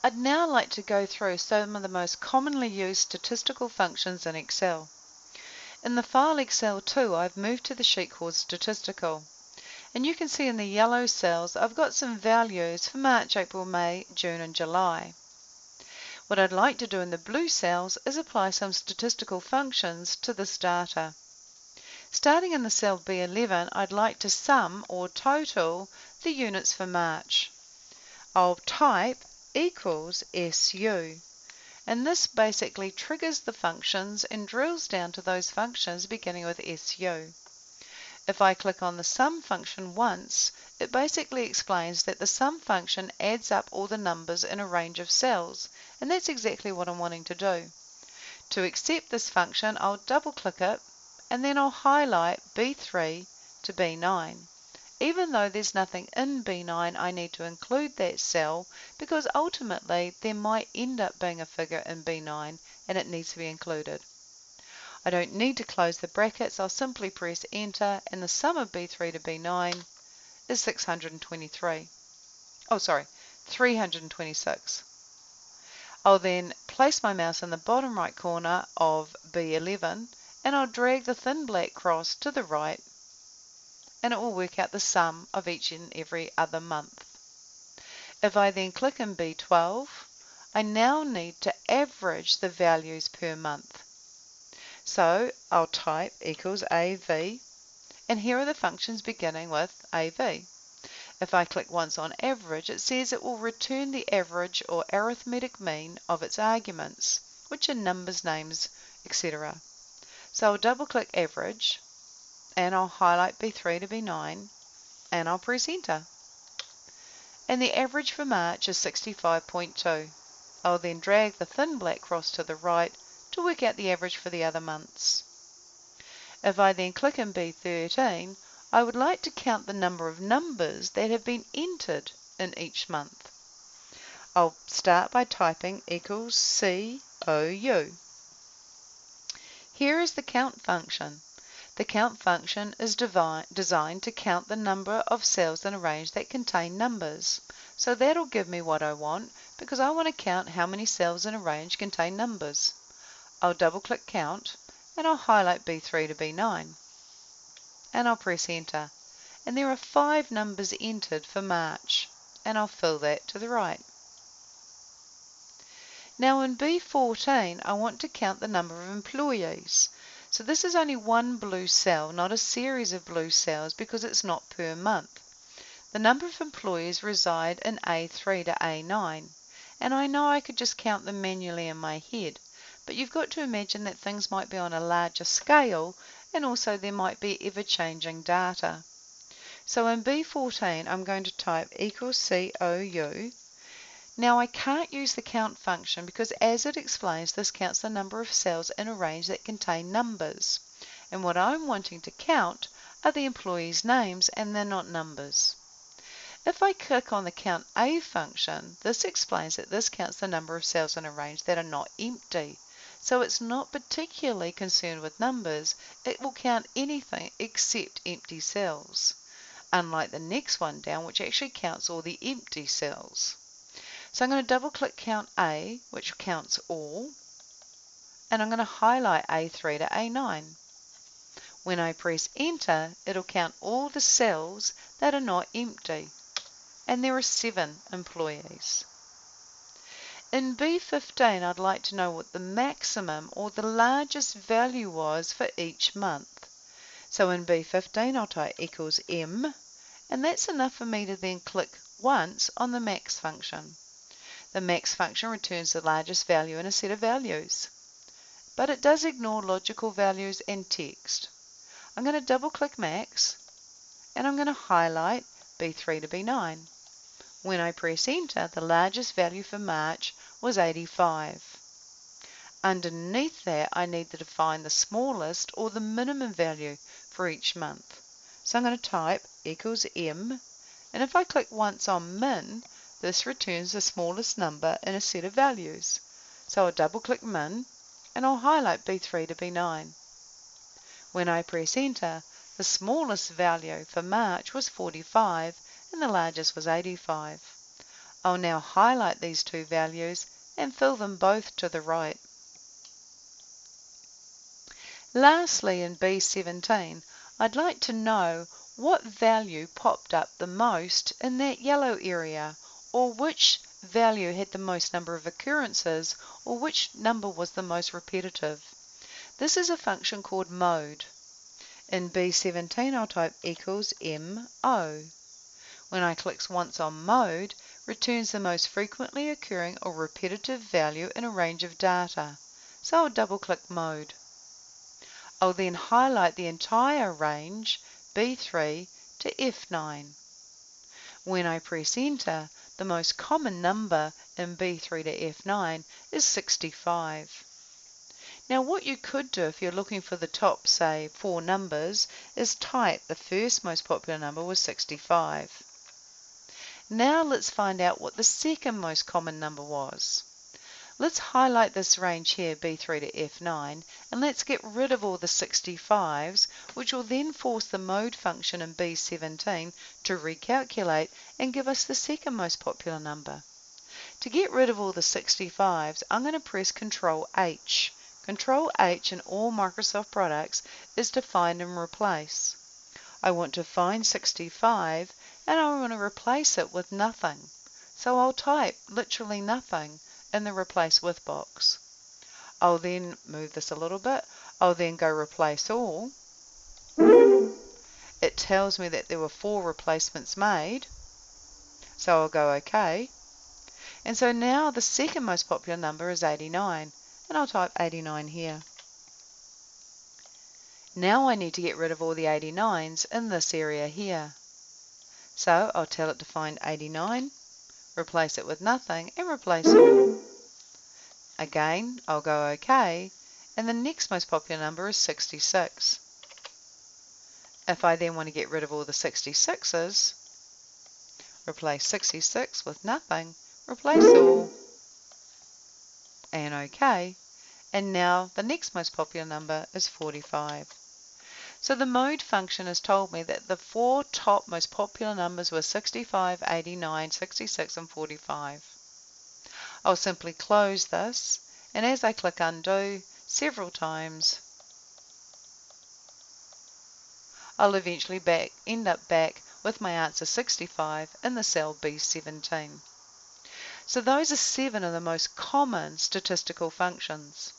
I'd now like to go through some of the most commonly used statistical functions in Excel. In the file Excel 2, I've moved to the sheet called Statistical. And you can see in the yellow cells, I've got some values for March, April, May, June and July. What I'd like to do in the blue cells is apply some statistical functions to this data. Starting in the cell B11, I'd like to sum or total the units for March. I'll type equals SU, and this basically triggers the functions and drills down to those functions beginning with SU. If I click on the sum function once, it basically explains that the sum function adds up all the numbers in a range of cells, and that's exactly what I'm wanting to do. To accept this function, I'll double click it, and then I'll highlight B3 to B9. Even though there's nothing in B9, I need to include that cell because ultimately there might end up being a figure in B9 and it needs to be included. I don't need to close the brackets, I'll simply press enter and the sum of B3 to B9 is 326. I'll then place my mouse in the bottom right corner of B11 and I'll drag the thin black cross to the right and it will work out the sum of each and every other month. If I then click in B12, I now need to average the values per month. So I'll type equals AV, and here are the functions beginning with AV. If I click once on average, it says it will return the average or arithmetic mean of its arguments, which are numbers, names, etc. So I'll double click average, and I'll highlight B3 to B9, and I'll press enter. And the average for March is 65.2. I'll then drag the thin black cross to the right to work out the average for the other months. If I then click in B13, I would like to count the number of numbers that have been entered in each month. I'll start by typing equals COU. Here is the count function. The count function is designed to count the number of cells in a range that contain numbers. So that'll give me what I want because I want to count how many cells in a range contain numbers. I'll double click count and I'll highlight B3 to B9 and I'll press enter. And there are 5 numbers entered for March and I'll fill that to the right. Now in B14 I want to count the number of employees. So this is only one blue cell, not a series of blue cells because it's not per month. The number of employees reside in A3 to A9, and I know I could just count them manually in my head, but you've got to imagine that things might be on a larger scale and also there might be ever-changing data. So in B14 I'm going to type equals COU. Now I can't use the count function because as it explains, this counts the number of cells in a range that contain numbers. And what I'm wanting to count are the employees' names and they're not numbers. If I click on the count A function, this explains that this counts the number of cells in a range that are not empty. So it's not particularly concerned with numbers, it will count anything except empty cells. Unlike the next one down, which actually counts all the empty cells. So I'm going to double click count A, which counts all, and I'm going to highlight A3 to A9. When I press enter, it'll count all the cells that are not empty, and there are 7 employees. In B15, I'd like to know what the maximum or the largest value was for each month. So in B15, I'll type equals M, and that's enough for me to then click once on the max function. The max function returns the largest value in a set of values, but it does ignore logical values and text. I'm going to double click max and I'm going to highlight B3 to B9. When I press enter, the largest value for March was 85. Underneath that, I need to define the smallest or the minimum value for each month. So I'm going to type equals M, and if I click once on min, this returns the smallest number in a set of values. So I'll double click min and I'll highlight B3 to B9. When I press enter, the smallest value for March was 45 and the largest was 85. I'll now highlight these two values and fill them both to the right. Lastly, in B17, I'd like to know what value popped up the most in that yellow area, or which value had the most number of occurrences, or which number was the most repetitive. This is a function called mode. In B17, I'll type equals MO. When I click once on mode, returns the most frequently occurring or repetitive value in a range of data. So I'll double click mode. I'll then highlight the entire range B3 to F9. When I press enter, the most common number in B3 to F9 is 65. Now what you could do if you're looking for the top, say, 4 numbers, is type the first most popular number was 65. Now let's find out what the second most common number was. Let's highlight this range here, B3 to F9, and let's get rid of all the 65s, which will then force the mode function in B17 to recalculate and give us the second most popular number. To get rid of all the 65s, I'm going to press Control H. Control H in all Microsoft products is to find and replace. I want to find 65 and I want to replace it with nothing. So I'll type literally nothing in the replace with box. I'll then move this a little bit. I'll then go replace all. It tells me that there were 4 replacements made. So I'll go OK. And so now the second most popular number is 89. And I'll type 89 here. Now I need to get rid of all the 89s in this area here. So I'll tell it to find 89, replace it with nothing, and replace all. Again, I'll go OK, and the next most popular number is 66. If I then want to get rid of all the 66s, replace 66 with nothing, replace all, and OK. And now the next most popular number is 45. So the mode function has told me that the 4 top most popular numbers were 65, 89, 66, and 45. I'll simply close this, and as I click undo several times, I'll eventually end up back with my answer 65 in the cell B17. So those are 7 of the most common statistical functions.